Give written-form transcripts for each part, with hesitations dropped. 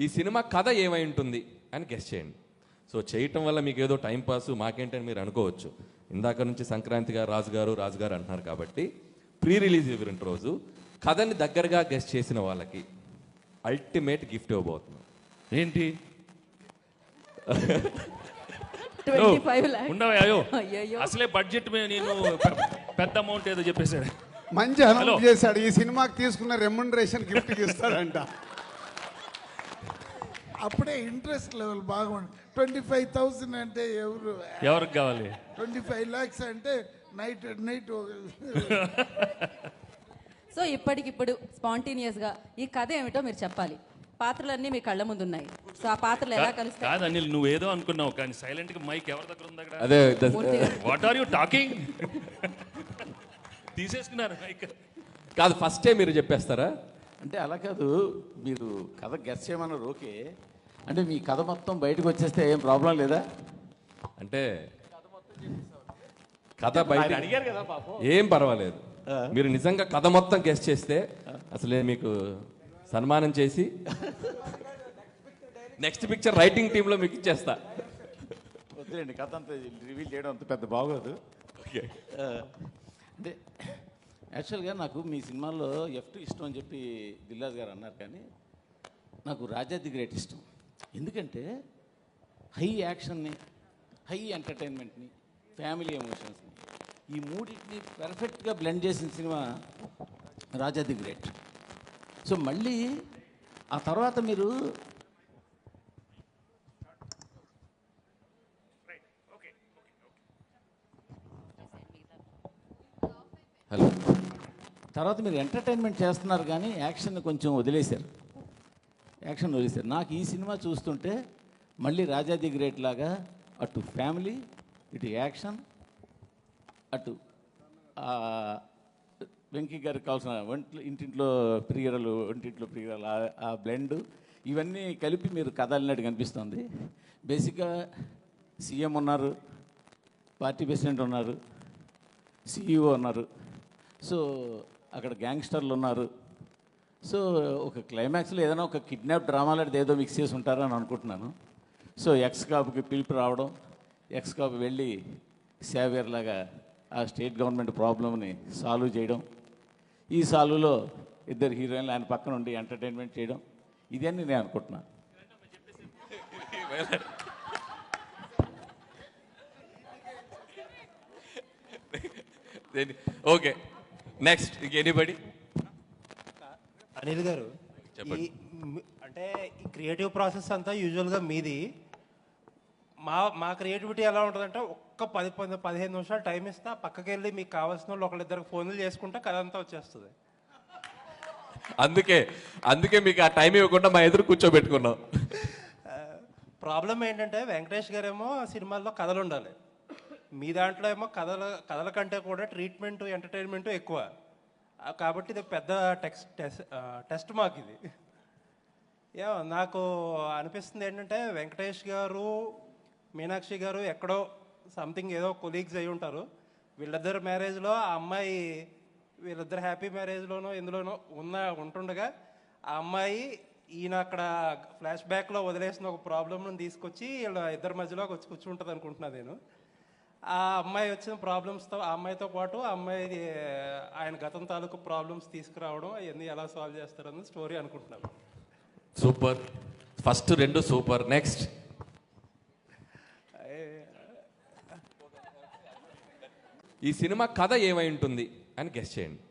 ఈ సినిమా కథ ఏమై ఉంటుంది అని గెస్ చేయండి. సో చేయటం వల్ల మీకు ఏదో టైం పాస్ మాకేంటని మీరు అనుకోవచ్చు. ఇందాక నుంచి సంక్రాంతిగా రాజుగారు అంటున్నారు కాబట్టి ప్రీ రిలీజ్ ఈవెంట్ రోజు కథని దగ్గరగా గెస్ చేసిన వాళ్ళకి అల్టిమేట్ గిఫ్ట్ ఇవ్వబోతున్నాం. ఏంటి? 25 lakhs. ఉండవయ్యో, అయ్యయ్యో. అసలే బడ్జెట్ నేను పెద్ద అమౌంట్ ఏదో చెప్పేశాడు. మంచి అనౌన్స్ చేశాడు. ఈ సినిమాకి తీసుకున్న రెమ్యునరేషన్ గిఫ్ట్ ఇస్తాడంట. అప్పుడే ఇంట్రెస్ట్ లెవెల్ బాగుంది. 25,000 అంటే ఎవరికి కావాలి? 25 lakhs అంటే నైట్ సో ఇప్పటికిప్పుడు స్పాంటేనియస్ గా ఈ కథ ఏమిటో మీరు చెప్పాలి. పాత్రలన్నీ మీ కళ్ళ ముందు ఉన్నాయి. సో ఆ పాత్రలు ఎలా కలుస్తాయి? కాదు అనిల్, నువ్వేదో అనుకున్నావు కానీ సైలెంట్ గా మైక్ ఎవరి దగ్గర ఉంది అక్కడ? అదే వాట్ ఆర్ యూ టాకింగ్? తీసేసుకున్నారు మైక్. కాదు, ఫస్టే మీరు చెప్పేస్తారా? అంటే అలా కాదు, మీరు కథ గెస్ చేయమన్నారు ఓకే. అంటే మీ కథ మొత్తం బయటకు వచ్చేస్తే ఏం ప్రాబ్లం లేదా? అంటే కథ బయట అడిగారు కదా పాపం. ఏం పర్వాలేదు. మీరు నిజంగా కథ మొత్తం గెస్ చేస్తే అసలే మీకు సన్మానం చేసి నెక్స్ట్ పిక్చర్ రైటింగ్ టీంలో మీకు ఇచ్చేస్తా. వద్దులేండి, కథ అంతా రివీల్ చేయడం అంత పెద్ద బాగోదు. అంటే యాక్చువల్గా నాకు మీ సినిమాలో F2 ఇష్టం అని చెప్పి దిల్రాజ్ గారు అన్నారు, కానీ నాకు రాజా ది గ్రేట్ ఇష్టం. ఎందుకంటే హై యాక్షన్ని, హై ఎంటర్టైన్మెంట్ని, ఫ్యామిలీ ఎమోషన్స్ని, ఈ మూడింటిని పర్ఫెక్ట్గా బ్లెండ్ చేసిన cinema Raja the great. So మళ్ళీ ఆ తర్వాత మీరు హలో తర్వాత మీరు ఎంటర్టైన్మెంట్ చేస్తున్నారు కానీ యాక్షన్ కొంచెం వదిలేశారు. నాకు ఈ సినిమా చూస్తుంటే మళ్ళీ రాజా ది గ్రేట్ లాగా అటు ఫ్యామిలీ, ఇటు యాక్షన్, అటు వెంకీ గారికి కావాల్సిన ఇంటింట్లో ప్రియరలు, ఆ బ్లెండ్, ఇవన్నీ కలిపి మీరు కథ అల్లినట్టు కనిపిస్తుంది. బేసిక్గా సీఎం ఉన్నారు, పార్టీ ప్రెసిడెంట్ ఉన్నారు, CEO ఉన్నారు, సో అక్కడ గ్యాంగ్స్టర్లు ఉన్నారు. సో ఒక క్లైమాక్స్లో ఏదైనా ఒక కిడ్నాప్ డ్రామా లాంటిది ఏదో మిక్స్ చేసి ఉంటారని అనుకుంటున్నాను. సో ఎక్స్ కాపుకి పిలుపు రావడం, ఎక్స్ కాపు వెళ్ళి సేవియర్ లాగా ఆ స్టేట్ గవర్నమెంట్ ప్రాబ్లమ్ని సాల్వ్ చేయడం, ఈ సాల్వ్లో ఇద్దరు హీరోయిన్లు ఆయన పక్కన ఉండి ఎంటర్టైన్మెంట్ చేయడం, ఇదన్నీ నేను అనుకుంటున్నాను. Okay, next anybody? అనిల్ గారు, అంటే ఈ క్రియేటివ్ ప్రాసెస్ అంతా యూజువల్గా మీది. మా క్రియేటివిటీ ఎలా ఉంటుందంటే ఒక్క 10-15 నిమిషాలు టైం ఇస్తా, పక్కకి వెళ్ళి మీకు కావాల్సిన వాళ్ళు ఒకళ్ళిద్దరికి ఫోన్లు చేసుకుంటే కథ అంతా వచ్చేస్తుంది. అందుకే మీకు ఆ టైం ఇవ్వకుండా మా ఎదురు కూర్చోబెట్టుకున్నాం. ప్రాబ్లం ఏంటంటే వెంకటేష్ గారేమో సినిమాల్లో కథలు ఉండాలి, మీ దాంట్లో ఏమో కథల కంటే కూడా ట్రీట్మెంట్, ఎంటర్టైన్మెంట్ ఎక్కువ. కాబట్టి ఇది పెద్ద టెస్ట్ మాకు ఇది. నాకు అనిపిస్తుంది ఏంటంటే వెంకటేష్ గారు, మీనాక్షి గారు ఎక్కడో సంథింగ్ ఏదో కొలీగ్స్ అయి ఉంటారు. వీళ్ళిద్దరు మ్యారేజ్లో ఆ అమ్మాయి, వీళ్ళిద్దరు హ్యాపీ మ్యారేజ్లోనో ఎందులోనో ఉంటుండగా ఆ అమ్మాయి ఈయన అక్కడ ఫ్లాష్ బ్యాక్లో వదిలేసిన ఒక ప్రాబ్లమ్ను తీసుకొచ్చి వీళ్ళ ఇద్దరి మధ్యలోకి వచ్చి కూర్చుంటుంది అనుకుంటున్నాను నేను. ఆ అమ్మాయి వచ్చిన ప్రాబ్లమ్స్తో, ఆ అమ్మాయితో పాటు ఆ అమ్మాయి ఆయన గతం తాలూకు ప్రాబ్లమ్స్ తీసుకురావడం, అవన్నీ ఎలా సాల్వ్ చేస్తారన్న స్టోరీ అనుకుంటున్నాను. Super, first 2 super. నెక్స్ట్ ఈ సినిమా కథ ఏమై ఉంటుంది అని గెస్ చేయండి.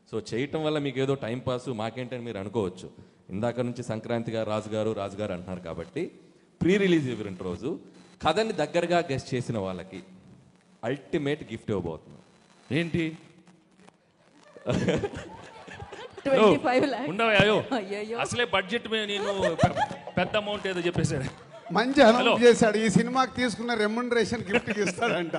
సో చేయటం వల్ల మీకు ఏదో టైం పాస్ మాకేంటని మీరు అనుకోవచ్చు. ఇందాక నుంచి సంక్రాంతిగా రాజుగారు అంటున్నారు కాబట్టి ప్రీ రిలీజ్ ఈవెంట్ రోజు కథని దగ్గరగా గెస్ చేసిన వాళ్ళకి అల్టిమేట్ గిఫ్ట్ ఇవ్వబోతున్నాం. ఏంటి? 25 lakhs. ఉండవయ్యో, అయ్యయ్యో. అసలే బడ్జెట్ నేను పెద్ద అమౌంట్ ఏదో చెప్పేశాడు. మంచి అనౌన్స్ చేశాడు. ఈ సినిమాకి తీసుకున్న రెమ్యునరేషన్ గిఫ్ట్ ఇస్తాడంట.